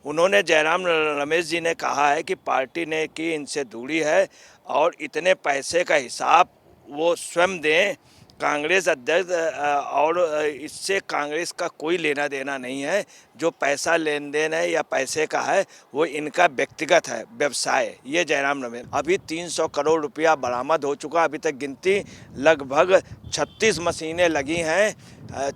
उन्होंने जयराम रमेश जी ने कहा है कि पार्टी ने की इनसे दूरी है और इतने पैसे का हिसाब वो स्वयं दें। कांग्रेस अध्यक्ष और इससे कांग्रेस का कोई लेना देना नहीं है। जो पैसा लेन देन है या पैसे का है वो इनका व्यक्तिगत है, व्यवसाय है। ये जयराम रमेश अभी 300 करोड़ रुपया बरामद हो चुका। अभी तक गिनती लगभग 36 मशीनें लगी हैं,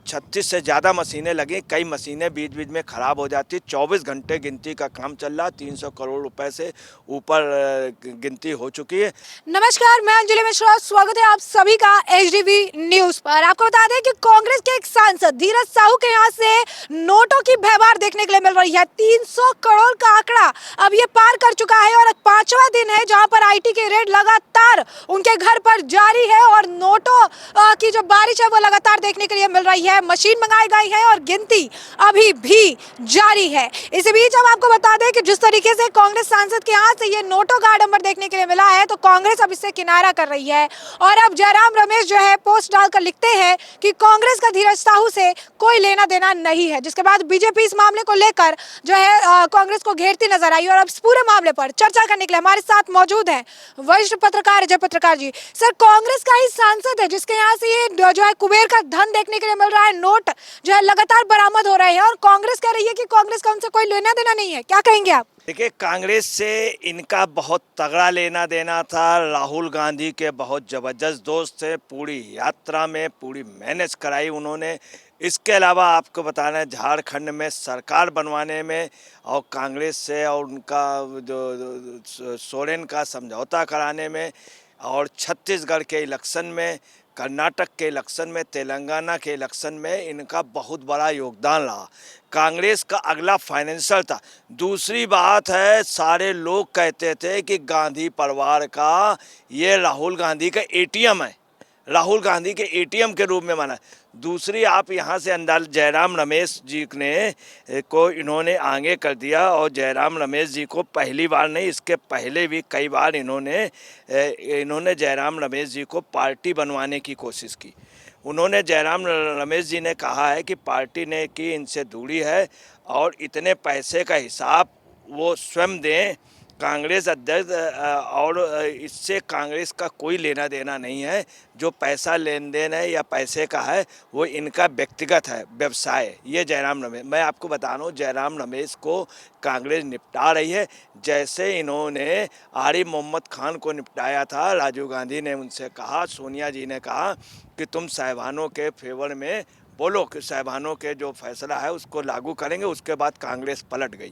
36 से ज़्यादा मशीनें लगी। कई मशीनें बीच बीच में ख़राब हो जाती। 24 घंटे गिनती का काम चल रहा। 300 करोड़ रुपए से ऊपर गिनती हो चुकी है। नमस्कार, मैं अंजलि मिश्रा। स्वागत है आप सभी का एचडीवी न्यूज पर। आपको बता दें कि कांग्रेस के एक सांसद धीरज साहू के यहाँ से नोटों की भरमार देखने के लिए मिल रही है। 300 करोड़ का आंकड़ा अब ये पार कर चुका है और 5वां दिन है जहां पर आईटी के रेड लगातार उनके घर पर जारी है और नोटों की जो बारिश है वो लगातार देखने के लिए मिल रही है। मशीन मंगाई गई है और गिनती अभी भी जारी है। इसी बीच हम आपको बता दें कि जिस तरीके से कांग्रेस सांसद के यहाँ से ये नोटों का आडंबर देखने के लिए मिला है तो कांग्रेस अब इससे किनारा कर रही है और अब जयराम रमेश जो है पोस्ट डालकर लिखते हैं कि कांग्रेस का धीरज साहू से कोई लेना देना नहीं है। जिसके बाद बीजेपी इस मामले को लेकर जो है कांग्रेस को घेरती नजर आई और अब इस पूरे मामले पर चर्चा करने के लिए हमारे साथ मौजूद हैं वरिष्ठ पत्रकार अजय पत्रकार जी। सर, कांग्रेस का ही सांसद है जिसके यहाँ से ये जो है कुबेर का धन देखने के लिए मिल रहा है, नोट जो है लगातार बरामद हो रहे हैं और कांग्रेस कह रही है कि कांग्रेस का उनसे कोई लेना देना नहीं है। क्या कहेंगे आप? देखिए, कांग्रेस से इनका बहुत तगड़ा लेना देना था। राहुल गांधी के बहुत ज़बरदस्त दोस्त थे। पूरी यात्रा में पूरी मैनेज कराई उन्होंने। इसके अलावा आपको बताना है झारखंड में सरकार बनवाने में और कांग्रेस से और उनका जो सोरेन का समझौता कराने में और छत्तीसगढ़ के इलेक्शन में, कर्नाटक के इलेक्शन में, तेलंगाना के इलेक्शन में इनका बहुत बड़ा योगदान रहा। कांग्रेस का अगला फाइनेंशियल था। दूसरी बात है, सारे लोग कहते थे कि गांधी परिवार का ये राहुल गांधी का एटीएम है, राहुल गांधी के एटीएम के रूप में माना। दूसरी, आप यहाँ से अंदाज जयराम रमेश जी ने को इन्होंने आगे कर दिया और जयराम रमेश जी को पहली बार नहीं, इसके पहले भी कई बार इन्होंने जयराम रमेश जी को पार्टी बनवाने की कोशिश की। उन्होंने जयराम रमेश जी ने कहा है कि पार्टी ने की इनसे दूरी है और इतने पैसे का हिसाब वो स्वयं दें। कांग्रेस अध्यक्ष और इससे कांग्रेस का कोई लेना देना नहीं है। जो पैसा लेन देन है या पैसे का है वो इनका व्यक्तिगत है, व्यवसाय है। ये जयराम रमेश, मैं आपको बता रहा हूँ, जयराम रमेश को कांग्रेस निपटा रही है जैसे इन्होंने आरिफ मोहम्मद खान को निपटाया था। राजीव गांधी ने उनसे कहा, सोनिया जी ने कहा कि तुम साहिबानों के फेवर में बोलो कि साहिबानों के जो फैसला है उसको लागू करेंगे। उसके बाद कांग्रेस पलट गई।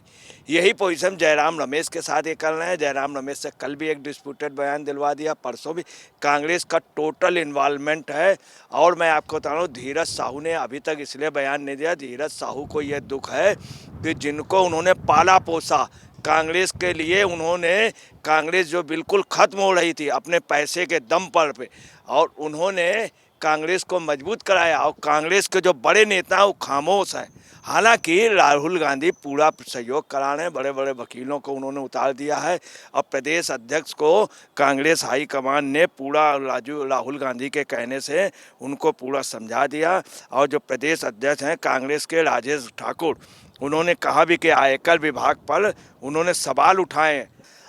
यही पोजीशन जयराम रमेश के साथ ये कर रहे हैं। जयराम रमेश से कल भी एक डिस्प्यूटेड बयान दिलवा दिया, परसों भी। कांग्रेस का टोटल इन्वॉल्वमेंट है। और मैं आपको बता रहा हूँ, धीरज साहू ने अभी तक इसलिए बयान नहीं दिया। धीरज साहू को यह दुख है कि जिनको उन्होंने पाला पोसा कांग्रेस के लिए, उन्होंने कांग्रेस जो बिल्कुल ख़त्म हो रही थी अपने पैसे के दम पर पे, और उन्होंने कांग्रेस को मजबूत कराया। और कांग्रेस के जो बड़े नेता हैं वो खामोश हैं। हालांकि राहुल गांधी पूरा सहयोग करा रहे हैं। बड़े बड़े वकीलों को उन्होंने उतार दिया है और प्रदेश अध्यक्ष को कांग्रेस हाईकमान ने पूरा राहुल गांधी के कहने से उनको पूरा समझा दिया। और जो प्रदेश अध्यक्ष हैं कांग्रेस के, राजेश ठाकुर, उन्होंने कहा भी कि आयकर विभाग पर उन्होंने सवाल उठाए।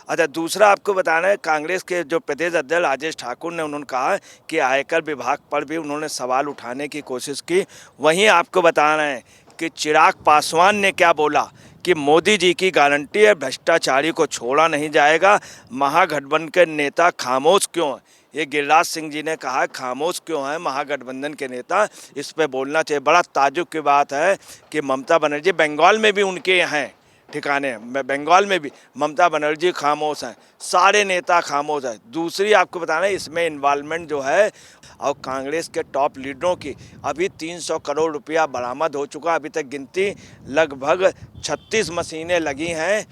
अच्छा, दूसरा आपको बताना है, कांग्रेस के जो प्रदेश अध्यक्ष राजेश ठाकुर ने उन्होंने कहा कि आयकर विभाग पर भी उन्होंने सवाल उठाने की कोशिश की। वहीं आपको बताना है कि चिराग पासवान ने क्या बोला कि मोदी जी की गारंटी है, भ्रष्टाचारी को छोड़ा नहीं जाएगा। महागठबंधन के नेता खामोश क्यों हैं? ये गिरिराज सिंह जी ने कहा, खामोश क्यों हैं महागठबंधन के नेता, इस पे बोलना चाहिए। बड़ा ताज्जुब की बात है कि ममता बनर्जी, बंगाल में भी उनके हैं ठिकाने, बंगाल में भी ममता बनर्जी खामोश हैं, सारे नेता खामोश हैं। दूसरी आपको बताना है, इसमें इन्वॉल्वमेंट जो है और कांग्रेस के टॉप लीडरों की, अभी 300 करोड़ रुपया बरामद हो चुका। अभी तक गिनती लगभग 36 मशीनें लगी हैं,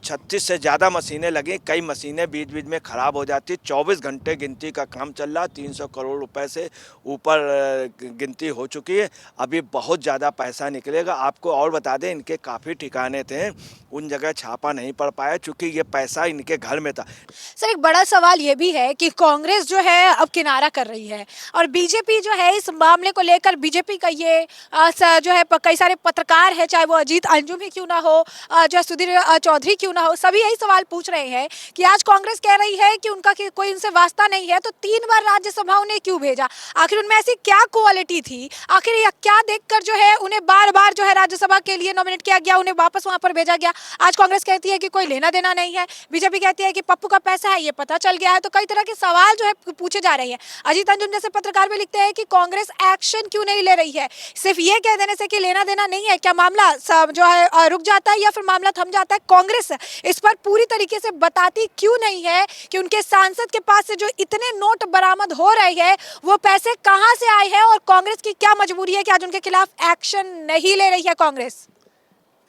36 से ज़्यादा मशीनें लगी। कई मशीनें बीच बीच में ख़राब हो जाती। 24 घंटे गिनती का काम चल रहा। 300 करोड़ रुपए से ऊपर गिनती हो चुकी है। अभी बहुत ज़्यादा पैसा निकलेगा। आपको और बता दें, इनके काफ़ी ठिकाने थे, उन जगह छापा नहीं पड़ पाया चूँकि ये पैसा इनके घर में था। सर, एक बड़ा सवाल ये भी है कि कांग्रेस जो है अब किनारा कर रही है और बीजेपी जो है इस मामले को लेकर, बीजेपी का ये जो है कई सारे पत्रकार है, चाहे वो अजीत अंजुम ही क्यों ना हो, जो है सुधीर चौधरी क्यों ना हो, सभी यही सवाल पूछ रहे हैं कि आज कांग्रेस कह रही है कि उनका कोई उनसे वास्ता नहीं है, तो 3 बार राज्यसभा उन्हें क्यों भेजा? आखिर उनमें ऐसी क्या क्वालिटी थी? आखिर यह क्या देखकर जो है उन्हें बार बार जो है राज्यसभा के लिए नॉमिनेट किया गया, उन्हें वापस वहां पर भेजा गया? आज कांग्रेस कहती है कि कोई लेना देना नहीं है, बीजेपी कहती है कि पप्पू का पैसा है, ये पता चल गया है। तो कई तरह के सवाल जो है पूछे जा रहे हैं। अजीत अंजुम जैसे पत्रकार भी लिखते हैं कि कांग्रेस एक्शन क्यों नहीं ले रही है? सिर्फ ये कह देने से कि लेना देना नहीं है, क्या मामला जो है रुक जाता है या फिर मामला थम जाता है? कांग्रेस इस पर पूरी तरीके से बताती क्यों नहीं है कि उनके सांसद के पास से जो इतने नोट बरामद हो रहे हैं वो पैसे कहां से आए हैं, और कांग्रेस की क्या मजबूरी है कि आज उनके खिलाफ एक्शन नहीं ले रही है कांग्रेस?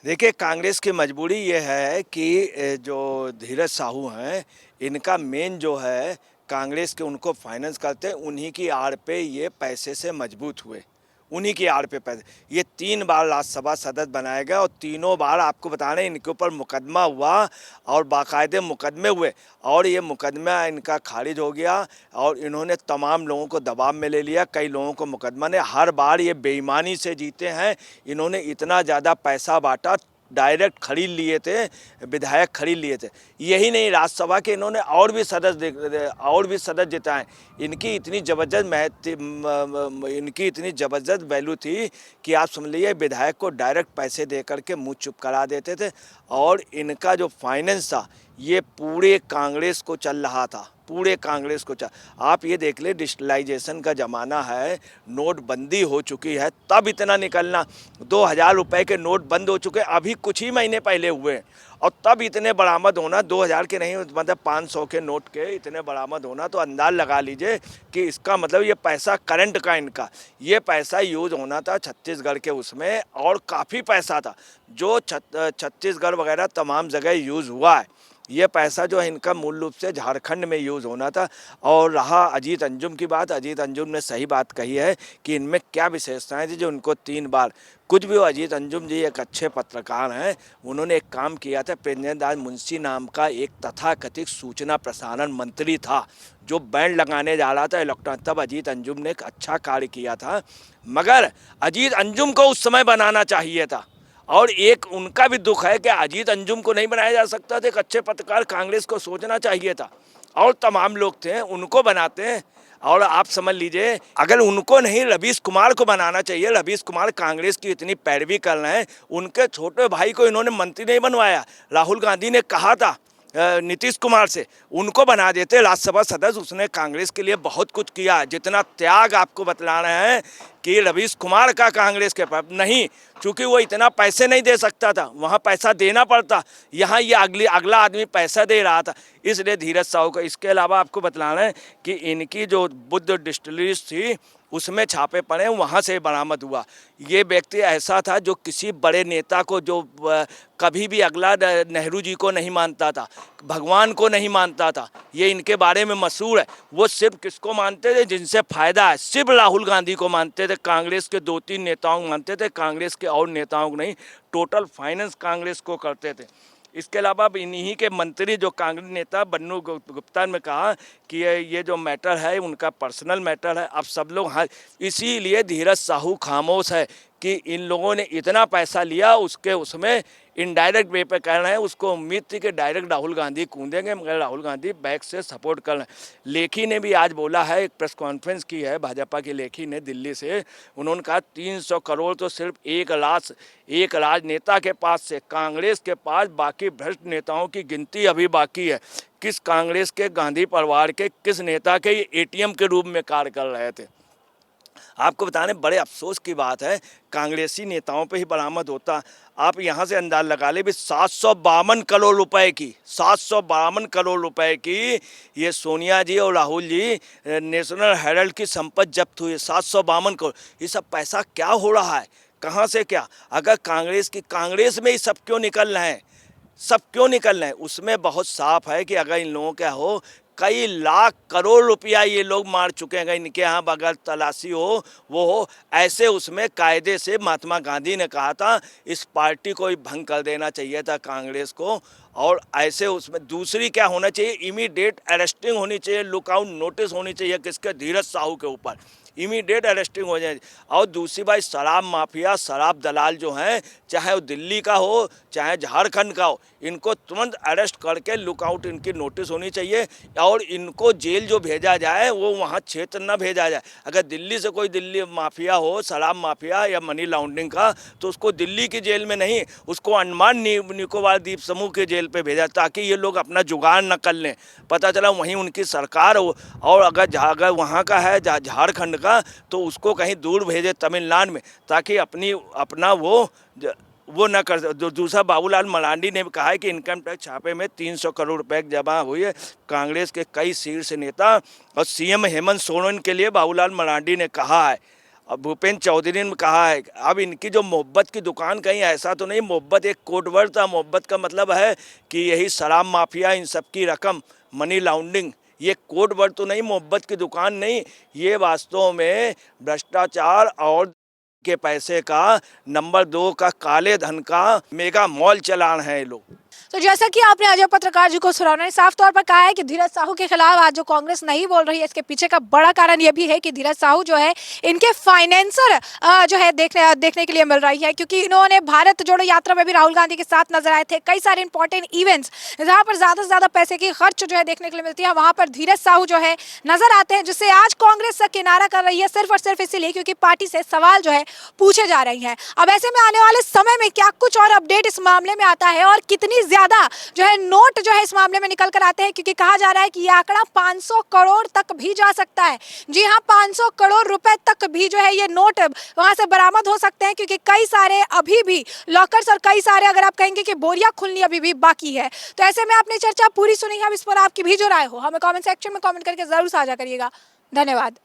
देखिए, कांग्रेस की मजबूरी ये है कि जो धीरज साहू हैं, इनका मेन जो है कांग्रेस के उनको फाइनेंस करते हैं, उन्हीं की आड़ पे ये पैसे से मजबूत हुए, उन्हीं की आड़ पे पैसे। ये 3 बार राज्यसभा सदस्य बनाए गए और तीनों बार आपको बता रहे हैं इनके ऊपर मुकदमा हुआ और बाकायदे मुकदमे हुए, और ये मुकदमा इनका खारिज हो गया और इन्होंने तमाम लोगों को दबाव में ले लिया। कई लोगों को मुकदमा ने, हर बार ये बेईमानी से जीते हैं। इन्होंने इतना ज़्यादा पैसा बांटा, डायरेक्ट खरीद लिए थे, विधायक खरीद लिए थे। यही नहीं, राज्यसभा के इन्होंने और भी सदस्य जिताए। इनकी इतनी ज़बरदस्त इनकी इतनी ज़बरदस्त वैल्यू थी कि आप समझ लीजिए विधायक को डायरेक्ट पैसे दे करके मुँह चुप करा देते थे। और इनका जो फाइनेंस था ये पूरे कांग्रेस को चल रहा था, पूरे कांग्रेस को चल। आप ये देख ले, डिजिटलाइजेशन का ज़माना है, नोटबंदी हो चुकी है, तब इतना निकलना। 2000 रुपए के नोट बंद हो चुके अभी कुछ ही महीने पहले हुए, और तब इतने बरामद होना, 2000 के नहीं मतलब 500 के नोट के इतने बरामद होना, तो अंदाज लगा लीजिए कि इसका मतलब ये पैसा करंट का, इनका ये पैसा यूज़ होना था छत्तीसगढ़ के उसमें, और काफ़ी पैसा था जो छत्तीसगढ़ वगैरह तमाम जगह यूज़ हुआ है। ये पैसा जो है इनका मूल रूप से झारखंड में यूज़ होना था। और रहा अजीत अंजुम की बात, अजीत अंजुम ने सही बात कही है कि इनमें क्या विशेषताएं थी जो उनको 3 बार, कुछ भी हो, अजीत अंजुम जी एक अच्छे पत्रकार हैं। उन्होंने एक काम किया था, प्रेमचंद मुंशी नाम का एक तथाकथित सूचना प्रसारण मंत्री था जो बैंड लगाने जा रहा था इलेक्ट्रॉन, तब अजीत अंजुम ने एक अच्छा कार्य किया था, मगर अजीत अंजुम को उस समय बनाना चाहिए था। और एक उनका भी दुख है कि अजीत अंजुम को नहीं बनाया जा सकता था, एक अच्छे पत्रकार कांग्रेस को सोचना चाहिए था, और तमाम लोग थे उनको बनाते हैं। और आप समझ लीजिए, अगर उनको नहीं रवीश कुमार को बनाना चाहिए, रवीश कुमार कांग्रेस की इतनी पैरवी कर रहे हैं, उनके छोटे भाई को इन्होंने मंत्री नहीं बनवाया। राहुल गांधी ने कहा था नीतीश कुमार से, उनको बना देते राज्यसभा सदस्य, उसने कांग्रेस के लिए बहुत कुछ किया। जितना त्याग आपको बतला रहे हैं कि रवीश कुमार का कांग्रेस के पास नहीं, चूँकि वो इतना पैसे नहीं दे सकता था, वहाँ पैसा देना पड़ता, यहाँ ये अगला आदमी पैसा दे रहा था, इसलिए धीरज साहू को। इसके अलावा आपको बतला रहे हैं कि इनकी जो बुद्ध डिस्टिलरीज थी उसमें छापे पड़े, वहाँ से बरामद हुआ। ये व्यक्ति ऐसा था जो किसी बड़े नेता को, जो कभी भी अगला नेहरू जी को नहीं मानता था, भगवान को नहीं मानता था, ये इनके बारे में मशहूर है। वो सिर्फ किसको मानते थे? जिनसे फायदा है, सिर्फ राहुल गांधी को मानते थे, कांग्रेस के 2-3 नेताओं को मानते थे, कांग्रेस के और नेताओं को नहीं। टोटल फाइनेंस कांग्रेस को करते थे। इसके अलावा इन्हीं के मंत्री जो कांग्रेस नेता बन्नू गुप्ता ने कहा कि ये जो मैटर है उनका पर्सनल मैटर है। अब सब लोग, हाँ, इसीलिए धीरज साहू खामोश है कि इन लोगों ने इतना पैसा लिया, उसके उसमें इनडायरेक्ट वे पे कर रहे हैं। उसको उम्मीद थी कि डायरेक्ट राहुल गांधी कूदेंगे, मगर राहुल गांधी बैक से सपोर्ट कर रहे हैं। लेखी ने भी आज बोला है, एक प्रेस कॉन्फ्रेंस की है भाजपा की लेखी ने दिल्ली से, उन्होंने कहा 300 करोड़ तो सिर्फ एक राजनेता के पास से, कांग्रेस के पास बाकी भ्रष्ट नेताओं की गिनती अभी बाकी है। किस कांग्रेस के, गांधी परिवार के किस नेता के ये ATM के रूप में कार्य कर रहे थे? आपको बताने बड़े अफसोस की बात है, कांग्रेसी नेताओं पे ही बरामद होता। आप यहाँ से अंदाज लगा ले भी, 752 करोड़ रुपए की, 752 करोड़ रुपए की ये सोनिया जी और राहुल जी नेशनल हेराल्ड की संपत्ति जब्त हुई है। 752 करोड़, ये सब पैसा क्या हो रहा है, कहाँ से क्या? अगर कांग्रेस में ही सब क्यों निकल रहे हैं, सब क्यों निकल रहे हैं? उसमें बहुत साफ है कि अगर इन लोगों का हो, कई लाख करोड़ रुपया ये लोग मार चुके हैं। इनके यहाँ बगैर तलाशी हो, वो हो, ऐसे उसमें कायदे से महात्मा गांधी ने कहा था इस पार्टी को ही भंग कर देना चाहिए था, कांग्रेस को। और ऐसे उसमें दूसरी क्या होना चाहिए, इमीडिएट अरेस्टिंग होनी चाहिए, लुकआउट नोटिस होनी चाहिए, किसके? धीरज साहू के ऊपर। इमीडिएट अरेस्टिंग हो जाए। और दूसरी बात, शराब माफिया, शराब दलाल जो हैं, चाहे वो दिल्ली का हो चाहे झारखंड का हो, इनको तुरंत अरेस्ट करके लुकआउट इनकी नोटिस होनी चाहिए और इनको जेल जो भेजा जाए वो वहाँ क्षेत्र न भेजा जाए। अगर दिल्ली से कोई दिल्ली माफिया हो, शराब माफिया या मनी लॉन्ड्रिंग का, तो उसको दिल्ली की जेल में नहीं, उसको अंडमान निकोबार द्वीप समूह के जेल पे भेजा, ताकि ये लोग अपना जुगाड़ न कर लें। पता चला वहीं उनकी सरकार हो, और अगर वहाँ का है झारखंड का, तो उसको कहीं दूर भेजे तमिलनाडु में, ताकि अपना वो न कर। दूसरा, बाबूलाल मरांडी ने भी कहा है कि इनकम टैक्स छापे में 300 करोड़ रुपए जमा हुई है। कांग्रेस के कई शीर्ष नेता और सीएम हेमंत सोरेन के लिए बाबूलाल मरांडी ने कहा है, और भूपेंद्र चौधरी ने कहा है। अब इनकी जो मोहब्बत की दुकान, कहीं ऐसा तो नहीं, मोहब्बत एक कोड वर्ड था। मोहब्बत का मतलब है कि यही शराब माफिया, इन सब की रकम, मनी लॉन्ड्रिंग, ये कोड वर्ड तो नहीं, मोहब्बत की दुकान नहीं, ये वास्तव में भ्रष्टाचार और के पैसे का, नंबर 2 का काले धन का मेगा मॉल चलान है ये लोग। तो जैसा कि आपने अजय पत्रकार जी को सुना, उन्होंने साफ तौर पर कहा है कि धीरज साहू के खिलाफ आज जो कांग्रेस नहीं बोल रही है, इसके पीछे का बड़ा कारण यह भी है कि धीरज साहू जो है इनके फाइनेंसर जो है देखने के लिए मिल रही है, क्योंकि इन्होंने भारत जोड़ो यात्रा में भी राहुल गांधी के साथ नजर आए थे। कई सारे इंपॉर्टेंट इवेंट्स जहां पर ज्यादा से ज्यादा पैसे की खर्च जो है देखने के लिए मिलती है, वहां पर धीरज साहू जो है नजर आते हैं, जिससे आज कांग्रेस किनारा कर रही है सिर्फ और सिर्फ इसीलिए क्योंकि पार्टी से सवाल जो है पूछे जा रही है। अब ऐसे में आने वाले समय में क्या कुछ और अपडेट इस मामले में आता है और कितनी ज्यादा जो है नोट जो है इस मामले में निकल कर आते हैं, क्योंकि कहा जा रहा है कि यह आंकड़ा 500 करोड़ तक भी जा सकता है। जी हां, 500 करोड़ रुपए तक भी जो है ये नोट वहां से बरामद हो सकते हैं, क्योंकि कई सारे अभी भी लॉकर्स और कई सारे, अगर आप कहेंगे कि बोरियां खुलनी अभी भी बाकी है। तो ऐसे में आपने चर्चा पूरी सुनी है, अब इस पर आपकी भी जो राय हो हमें कमेंट सेक्शन में कमेंट करके जरूर साझा करिएगा। धन्यवाद।